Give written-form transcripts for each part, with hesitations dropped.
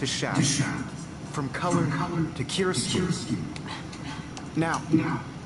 to shadow, from color to chiaroscuro. Now,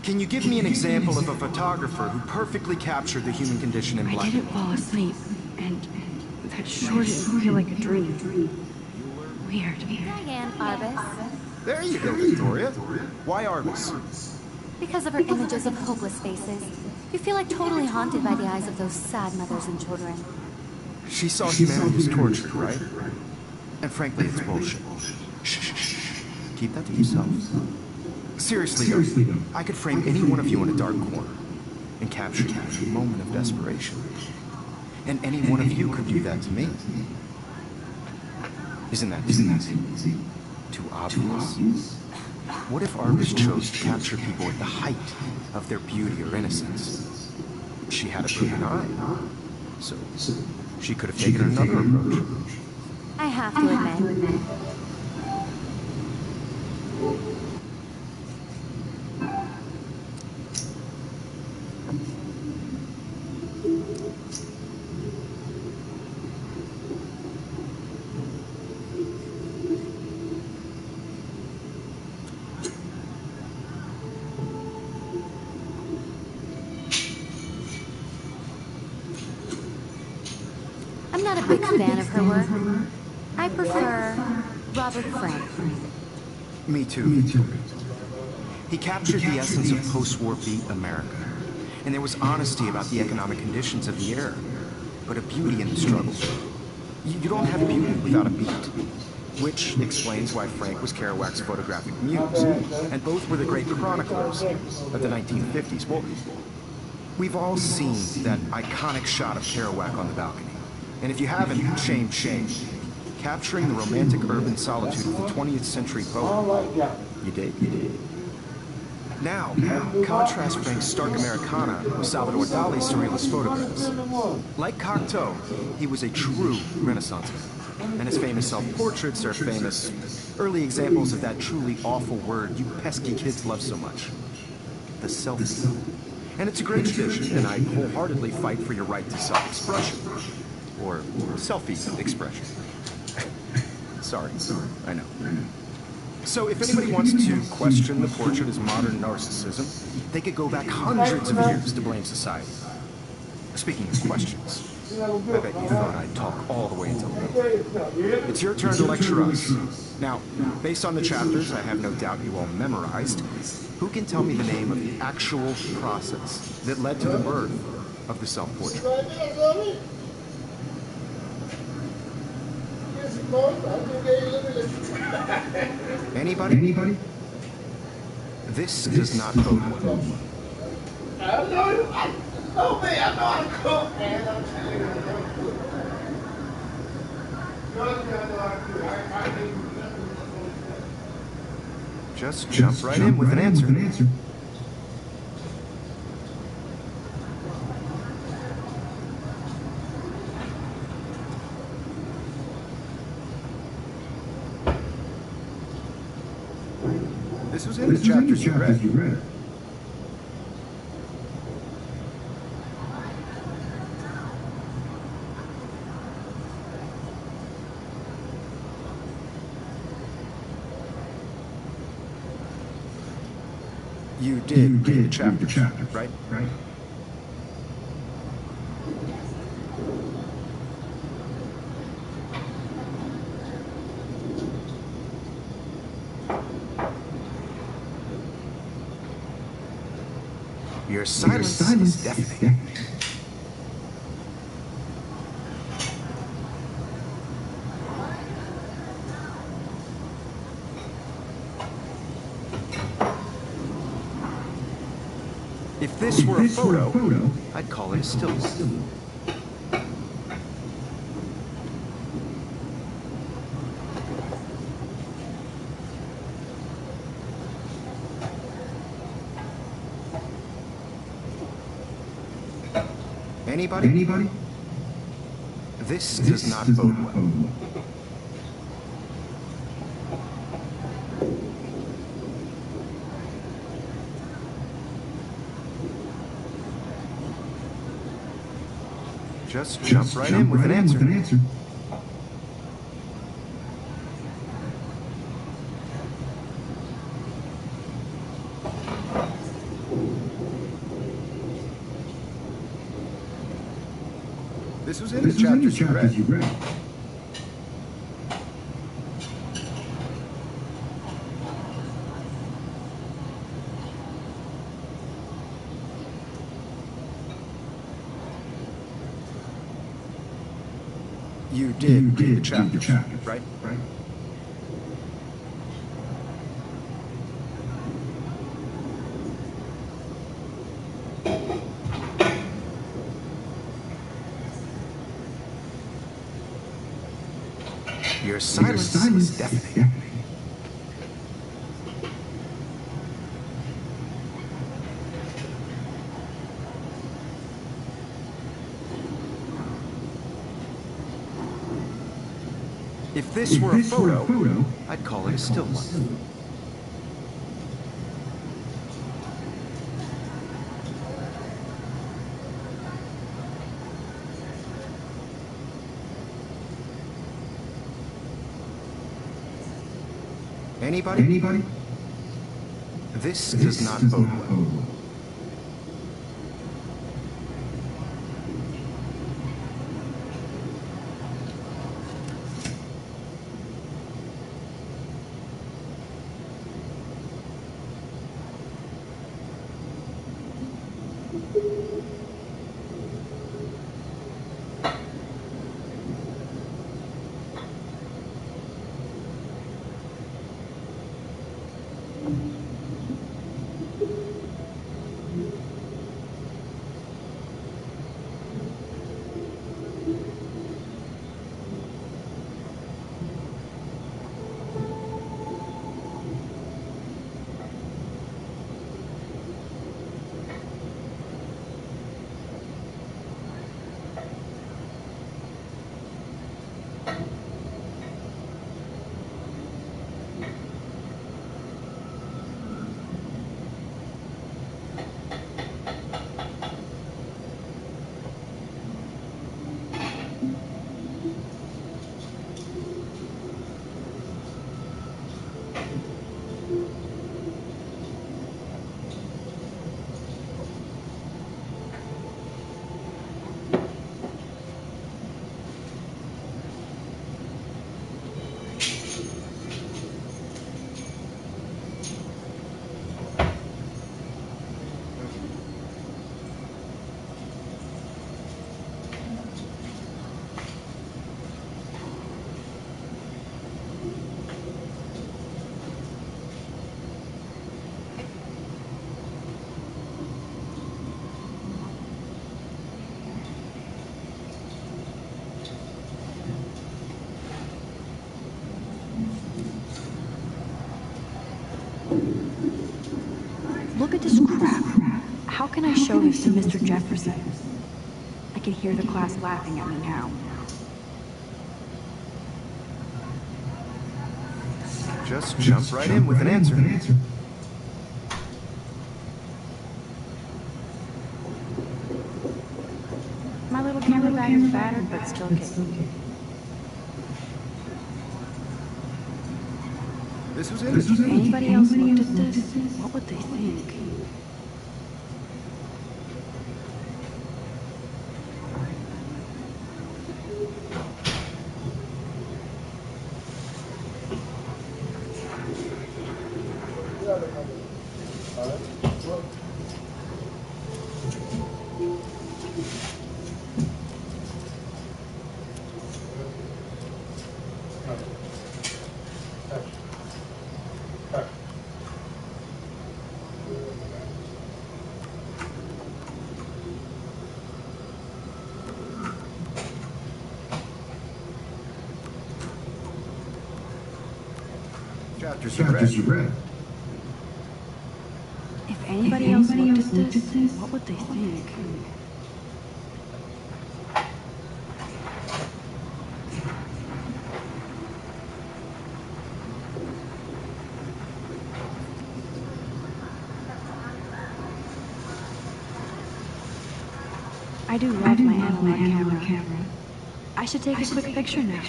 can you give me an example of a photographer who perfectly captured the human condition in black? I didn't fall asleep, and that sure didn't feel like a dream. Weird. Diane Arbus. There you go, Victoria. Why Arbus? Because of her images of hopeless faces, you feel like totally haunted by the eyes of those sad mothers and children. She saw humanity as tortured, right? And frankly, it's bullshit. Shh. Keep that to yourself. Seriously though, I could frame any one of you in a dark corner and capture you in a moment of desperation. And any one of you could do that to me. Isn't that too easy? Too obvious? What if Arbus chose to capture people at the height of their beauty or innocence? She had a brilliant eye, so she could have taken another approach. I have to admit. I'm not a big fan of her work. I prefer Robert Frank. Me too. He captured the essence of post-war beat America. And there was honesty about the economic conditions of the era, but a beauty in the struggle. You don't have beauty without a beat. Which explains why Frank was Kerouac's photographic muse, and both were the great chroniclers of the 1950s. Well, we've all seen that iconic shot of Kerouac on the balcony. And if you haven't, shame. Capturing the romantic urban solitude of the 20th century poet. You did. Now, contrast Frank's stark Americana with Salvador Dali's surrealist photographs. Like Cocteau, he was a true Renaissance man. And his famous self-portraits are famous early examples of that truly awful word you pesky kids love so much. The selfie. And it's a great tradition, and I wholeheartedly fight for your right to self-expression. Or selfie expression. Sorry, I know. So if anybody wants to question the portrait as modern narcissism, they could go back hundreds of years to blame society. Speaking of questions, I bet you thought I'd talk all the way until then. It's your turn to lecture us. Now, based on the chapters I have no doubt you all memorized, who can tell me the name of the actual process that led to the birth of the self-portrait? Anybody? This does not bode well. I know how to cook, man. I'm telling you. Just jump right in with an answer. This was in the chapters you read. You did read the chapters, right? Your silence is deafening. If this were a photo, I'd call it a still. Anybody? This does not bode well. Just jump right in with an answer. This was in the chapters you read. You did read the chapters, right? Your silence is deafening. If this were a photo, I'd call it a still life. Anybody? This does not bode well. Look at this crap. How can I show this to Mr. Jefferson? I can hear the class laughing at me now. Just jump right in with an answer. My little camera bag is battered, but still kicking. This was in If anybody else looked at this, what would they think? Chapters you read. If anybody else looked at this, what would they think? I do love my analog camera. I should take a quick picture now.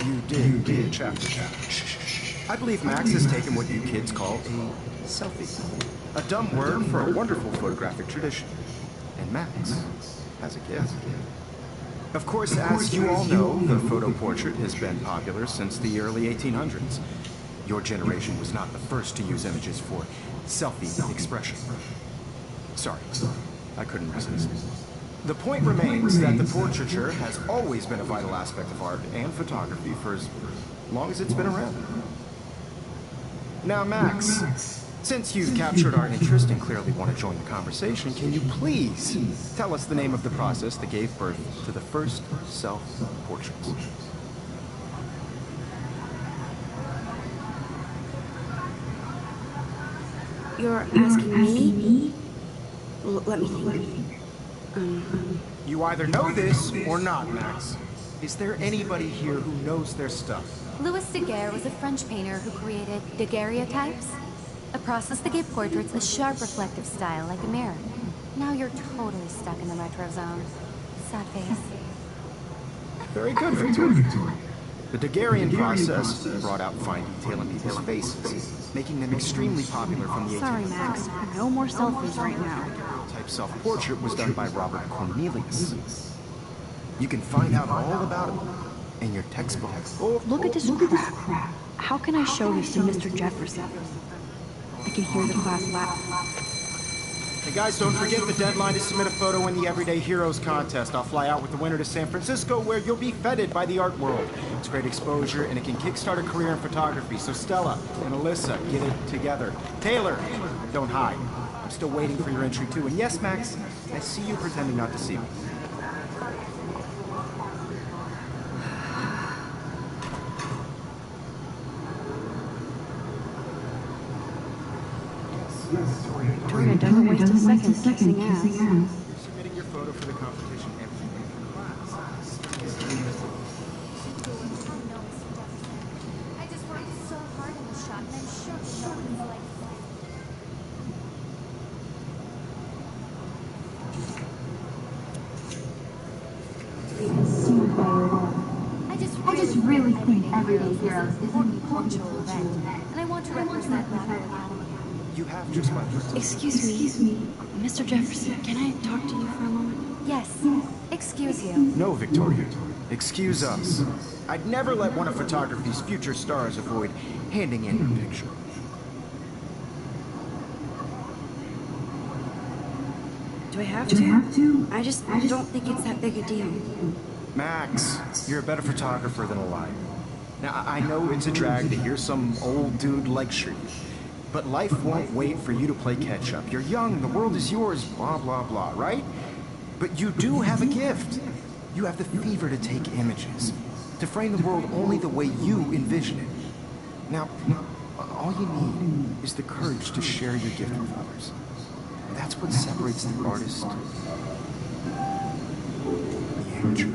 You did read a chapter. I believe Max has taken what you kids call a selfie. A dumb word for a wonderful photographic tradition. And And Max has a gift. Of course, as you all know, the photo portrait has been popular since the early 1800s. Your generation was not the first to use images for selfie expression. Sorry, I couldn't resist. The point remains that the portraiture has always been a vital aspect of art and photography for as long as it's been around. Now, Max, since you've captured our interest and clearly want to join the conversation, can you please tell us the name of the process that gave birth to the first self-portraits? You're asking me? Let me think. You either know this or not, Max. Is there anybody here who knows their stuff? Louis Daguerre was a French painter who created daguerreotypes, a process that gave portraits a sharp reflective style like a mirror. Now you're totally stuck in the retro zone. Sad face. Very good, Victoria. The Daguerrean process brought out fine detail in people's faces, making them extremely popular from the 1800s. Sorry, Max. No more selfies right now. Type self-portrait was done by Robert Cornelius. You can find out all about him in your textbook. Look at this crap. How can I show this to Mr. Jefferson? I can hear the class laugh. Hey guys, don't forget the deadline to submit a photo in the Everyday Heroes contest. I'll fly out with the winner to San Francisco, where you'll be feted by the art world. It's great exposure, and it can kickstart a career in photography. So Stella and Alyssa, get it together. Taylor, don't hide. I'm still waiting for your entry too. And yes, Max, I see you pretending not to see me. Victoria doesn't waste a second kissing ass. You're submitting your photo for the competition every week in class. I just worked so hard in the shot, and I'm sure you know what it's like. I just really think Everyday Heroes is an important event, and I want to represent that academy. You have just my first. Excuse me. Mr. Jefferson, can I talk to you for a moment? Yes, excuse you. No, Victoria. Excuse us. I'd never let one of photography's future stars avoid handing in your picture. Do I have to? I just don't think it's that big a deal. Max, you're a better photographer than a liar. Now, I know it's a drag to hear some old dude lecture you, but life won't wait for you to play catch-up. You're young, the world is yours, blah, blah, blah, right? But you do have a gift. You have the fever to take images, to frame the world only the way you envision it. Now, all you need is the courage to share your gift with others. That's what separates the artist, the amateur.